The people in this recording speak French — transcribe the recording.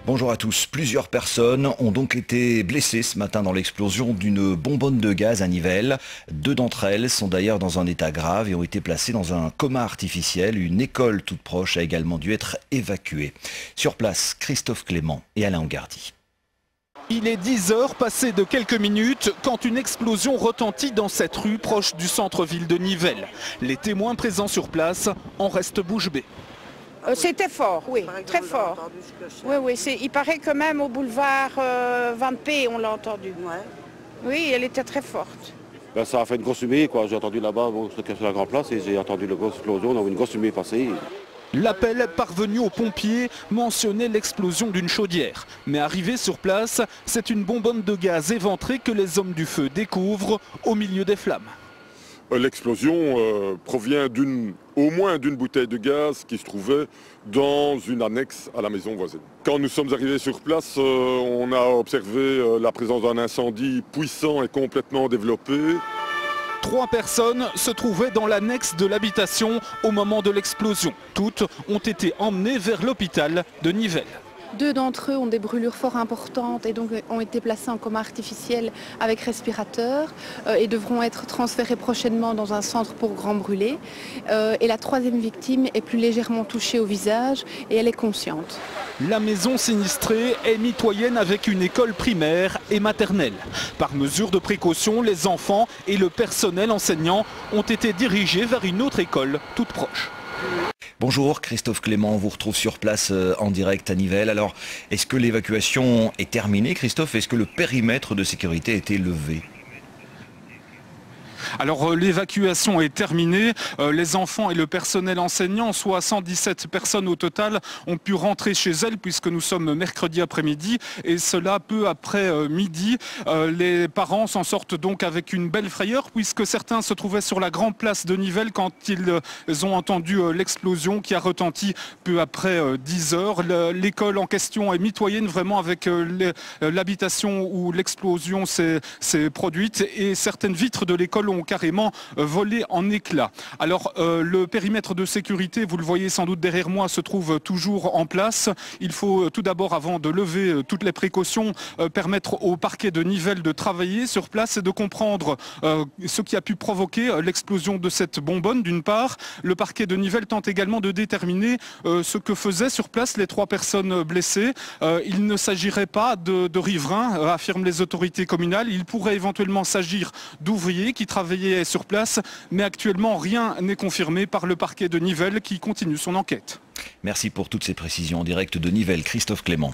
Bonjour à tous. Plusieurs personnes ont donc été blessées ce matin dans l'explosion d'une bonbonne de gaz à Nivelles. Deux d'entre elles sont d'ailleurs dans un état grave et ont été placées dans un coma artificiel. Une école toute proche a également dû être évacuée. Sur place, Christophe Clément et Alain Angardi. Il est 10 heures passées de quelques minutes quand une explosion retentit dans cette rue proche du centre-ville de Nivelles. Les témoins présents sur place en restent bouche bée. C'était fort, oui, très fort. Oui, il paraît que même au boulevard 20P, on l'a entendu. Oui, elle était très forte. Ben, ça a fait une grosse fumée, quoi. J'ai entendu là-bas, sur la grande place, et j'ai entendu la grosse explosion, on a vu une grosse fumée passer. L'appel parvenu aux pompiers mentionnait l'explosion d'une chaudière. Mais arrivé sur place, c'est une bonbonne de gaz éventrée que les hommes du feu découvrent au milieu des flammes. L'explosion provient au moins d'une bouteille de gaz qui se trouvait dans une annexe à la maison voisine. Quand nous sommes arrivés sur place, on a observé la présence d'un incendie puissant et complètement développé. 3 personnes se trouvaient dans l'annexe de l'habitation au moment de l'explosion. Toutes ont été emmenées vers l'hôpital de Nivelles. 2 d'entre eux ont des brûlures fort importantes et donc ont été placés en coma artificiel avec respirateur et devront être transférés prochainement dans un centre pour grands brûlés. Et la 3e victime est plus légèrement touchée au visage et elle est consciente. La maison sinistrée est mitoyenne avec une école primaire et maternelle. Par mesure de précaution, les enfants et le personnel enseignant ont été dirigés vers une autre école toute proche. Bonjour, Christophe Clément, on vous retrouve sur place en direct à Nivelles. Alors, est-ce que l'évacuation est terminée, Christophe? Est-ce que le périmètre de sécurité a été levé? Alors l'évacuation est terminée, les enfants et le personnel enseignant, soit 117 personnes au total, ont pu rentrer chez elles puisque nous sommes mercredi après-midi et cela peu après midi. Les parents s'en sortent donc avec une belle frayeur puisque certains se trouvaient sur la grande place de Nivelles quand ils ont entendu l'explosion qui a retenti peu après 10 heures. L'école en question est mitoyenne vraiment avec l'habitation où l'explosion s'est produite et certaines vitres de l'école ont carrément volé en éclats. Alors le périmètre de sécurité, vous le voyez sans doute derrière moi, se trouve toujours en place. Il faut tout d'abord, avant de lever toutes les précautions, permettre au parquet de Nivelles de travailler sur place et de comprendre ce qui a pu provoquer l'explosion de cette bonbonne d'une part. Le parquet de Nivelles tente également de déterminer ce que faisaient sur place les 3 personnes blessées. Il ne s'agirait pas de riverains, affirment les autorités communales. Il pourrait éventuellement s'agir d'ouvriers qui travaillaient sur place, mais actuellement rien n'est confirmé par le parquet de Nivelles qui continue son enquête. Merci pour toutes ces précisions en direct de Nivelles, Christophe Clément.